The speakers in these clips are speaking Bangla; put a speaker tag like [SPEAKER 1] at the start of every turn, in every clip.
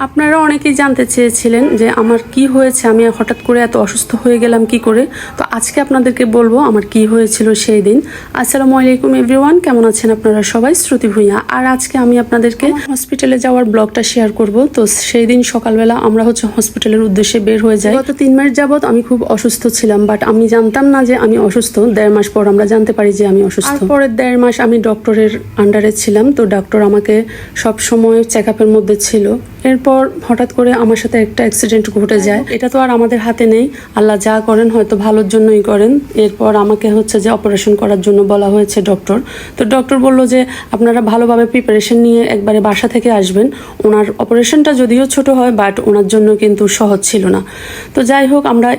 [SPEAKER 1] আপনারা অনেকেই জানতে চেয়েছিলেন যে আমার কি হয়েছে, আমি হঠাৎ করে এত অসুস্থ হয়ে গেলাম কি করে। তো আজকে আপনাদেরকে বলবো আমার কি হয়েছিল সেই দিন। আসসালামু আলাইকুম এভরিওয়ান, কেমন আছেন আপনারা সবাই? শ্রুতি ভূঁইয়া। আর আজকে আমি আপনাদেরকে হসপিটালে যাওয়ার ব্লগটা শেয়ার করব। তো সেই দিন সকালবেলা আমরা হসপিটালের উদ্দেশ্যে বের হয়ে যাই। গত 3 মাস যাবত আমি খুব অসুস্থ ছিলাম, বাট আমি জানতাম না যে আমি অসুস্থ। 1.5 মাস পর আমরা জানতে পারি যে আমি অসুস্থ। পরের 1.5 মাস আমি ডক্টরের আন্ডারে ছিলাম। তো ডক্টর আমাকে সব সময় চেক আপের মধ্যে ছিল। এরপর হঠাৎ করে আমার সাথে একটা অ্যাক্সিডেন্ট ঘটে যায়। এটা তো আর আমাদের হাতে নেই, আল্লাহ যা করেন হয়তো ভালোর জন্যই করেন। এরপর আমাকে যে অপারেশন করার জন্য বলা হয়েছে ডক্টর। তো ডক্টর বলল যে আপনারা ভালোভাবে প্রিপারেশন নিয়ে একবারে বাসা থেকে আসবেন। ওনার অপারেশনটা যদিও ছোট হয়, বাট ওনার জন্য কিন্তু সহজ ছিল না। তো যাই হোক, আমরা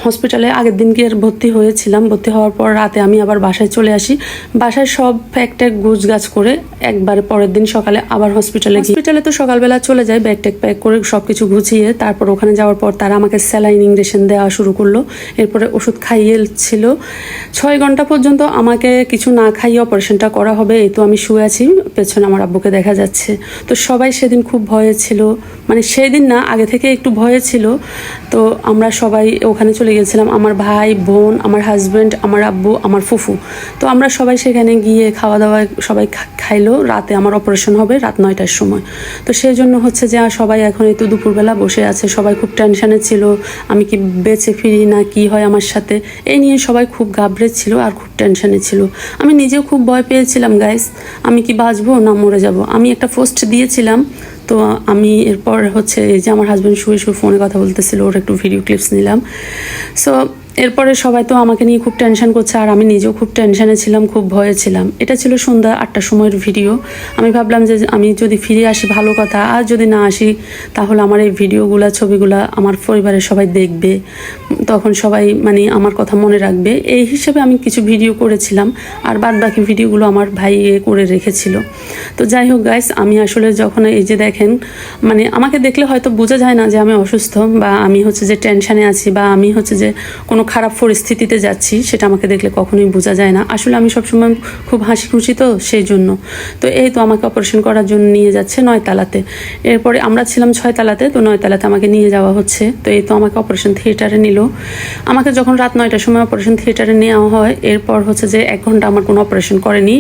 [SPEAKER 1] হসপিটালে আগের দিন গিয়ে ভর্তি হয়েছিলাম। ভর্তি হওয়ার পর রাতে আমি আবার বাসায় চলে আসি। বাসায় সব ফ্যাক্ট গুছগাছ করে একবারে পরের দিন সকালে আবার হসপিটালে তো সকালবেলা চলে যায়, ব্যাগ ট্যাগ প্যাক করে সবকিছু গুছিয়ে। তারপর ওখানে যাওয়ার পর তারা আমাকে স্যালাইন ইনজেকশন দেওয়া শুরু করলো। এরপরে ওষুধ খাইয়েছিল 6 ঘন্টা পর্যন্ত। আমাকে কিছু না খাইয়ে অপারেশনটা করা হবে। এই তো আমি শুয়ে আছি, পেছনে আমার আব্বুকে দেখা যাচ্ছে। তো সবাই সেদিন খুব ভয়ে ছিল, মানে সেই দিন না, আগে থেকে একটু ভয়ে ছিল। তো আমরা সবাই ওখানে চলে গেছিলাম, আমার ভাই বোন, আমার হাজব্যান্ড, আমার আব্বু, আমার ফুফু। তো আমরা সবাই সেখানে গিয়ে খাওয়া দাওয়া সবাই খাইলো। রাতে আমার অপারেশন হবে রাত 9টার সময়। তো সেই জন্য যে সবাই এখন এই তো দুপুরবেলা বসে আছে। সবাই খুব টেনশনে ছিল, আমি কি বেঁচে ফিরি না কি হয় আমার সাথে, এই নিয়ে সবাই খুব ঘাবড়ে ছিল আর খুব টেনশনে ছিল। আমি নিজেও খুব ভয় পেয়েছিলাম গাইস, আমি কি বাঁচবো না মরে যাব। আমি একটা পোস্ট দিয়েছিলাম। তো আমি এরপর এই যে আমার হাজব্যান্ড শুয়ে ফোনে কথা বলতেছিল, ওর একটু ভিডিও ক্লিপস নিলাম। সো এরপরে সবাই তো আমাকে নিয়ে খুব টেনশন করছে, আর আমি নিজেও খুব টেনশনে ছিলাম, খুব ভয়ে ছিলাম। এটা ছিল সন্ধ্যা 8টার সময়ের ভিডিও। আমি ভাবলাম যে আমি যদি ফিরে আসি ভালো কথা, আর যদি না আসি তাহলে আমার এই ভিডিওগুলা ছবিগুলা আমার পরিবারের সবাই দেখবে, তখন সবাই মানে আমার কথা মনে রাখবে। এই হিসেবে আমি কিছু ভিডিও করেছিলাম, আর বাদ বাকি ভিডিওগুলো আমার ভাই করে রেখেছিল। তো যাই হোক গাইস, আমি আসলে যখন এই যে দেখেন, মানে আমাকে দেখলে হয়তো বোঝা যায় না যে আমি অসুস্থ, বা আমি যে টেনশনে আছি, বা আমি যে কোনো খারাপ পরিস্থিতিতে যাচ্ছি, সেটা আমাকে দেখলে কখনোই বোঝা যায় না। আসলে আমি সবসময় খুব হাসি খুশি, তো সেই জন্য। তো এই তো আমাকে অপারেশন করার জন্য নিয়ে যাচ্ছে 9 তলাতে। এরপরে আমরা ছিলাম 6 তলাতে, তো 9 তলাতে আমাকে নিয়ে যাওয়া হচ্ছে। তো এই তো আমাকে অপারেশন থিয়েটারে নিল। আমাকে যখন রাত 9টার সময় অপারেশন থিয়েটারে নেওয়া হয়, এরপর যে 1 ঘন্টা আমার কোনো অপারেশন করেনি।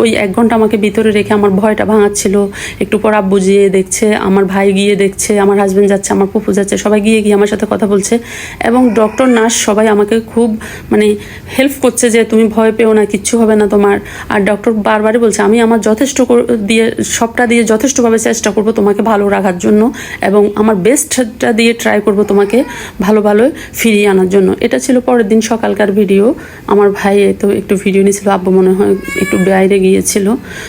[SPEAKER 1] ওই 1 ঘন্টা আমাকে ভিতরে রেখে আমার ভয়টা ভাঙাচ্ছিল। একটু পর আব্বু গিয়ে দেখছে, আমার ভাই গিয়ে দেখছে, আমার হাজব্যান্ড যাচ্ছে, আমার ফুফু যাচ্ছে, সবাই গিয়ে আমার সাথে কথা বলছে। এবং ডক্টর নার্স সবাই আমাকে খুব মানে হেল্প করছে যে তুমি ভয় পেও না, কিচ্ছু হবে না তোমার। আর ডক্টর বারবারই বলছে আমি আমার সবটা দিয়ে যথেষ্টভাবে চেষ্টা করব তোমাকে ভালো রাখার জন্য, এবং আমার বেস্টটা দিয়ে ট্রাই করব তোমাকে ভালো ফিরিয়ে আনার জন্য। এটা ছিল পরের দিন সকালকার ভিডিও। আমার ভাই তো একটু ভিডিও নিয়েছিল, আব্বু মনে হয় একটু বাইরে গিয়েছিল।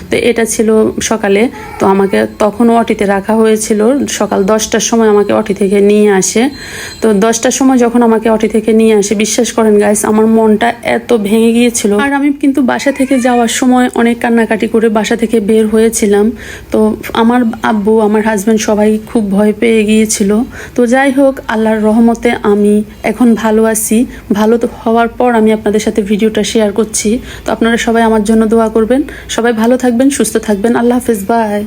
[SPEAKER 1] তো এটা ছিল সকালে। তো আমাকে তখনও অটিতে রাখা হয়েছিল। সকাল 10টার সময় আমাকে অটি থেকে নিয়ে আসে। তো 10টার সময় যখন আমাকে অটি থেকে নিয়ে আসে, বিশ্বাস করেন গাইস, আমার মনটা এত ভেঙে গিয়েছিল। আর আমি কিন্তু বাসা থেকে যাওয়ার সময় অনেক কান্নাকাটি করে বাসা থেকে বের হয়েছিলাম। তো আমার আব্বু, আমার হাজব্যান্ড সবাই খুব ভয় পেয়ে গিয়েছিল। তো যাই হোক, আল্লাহর রহমতে আমি এখন ভালো আছি। ভালো হওয়ার পর আমি আপনাদের সাথে ভিডিওটা শেয়ার করছি। তো আপনারা সবাই আমার জন্য দোয়া করবেন। সবাই ভালো থাকবেন, সুস্থ থাকবেন। আল্লাহ হাফেজ, বাই।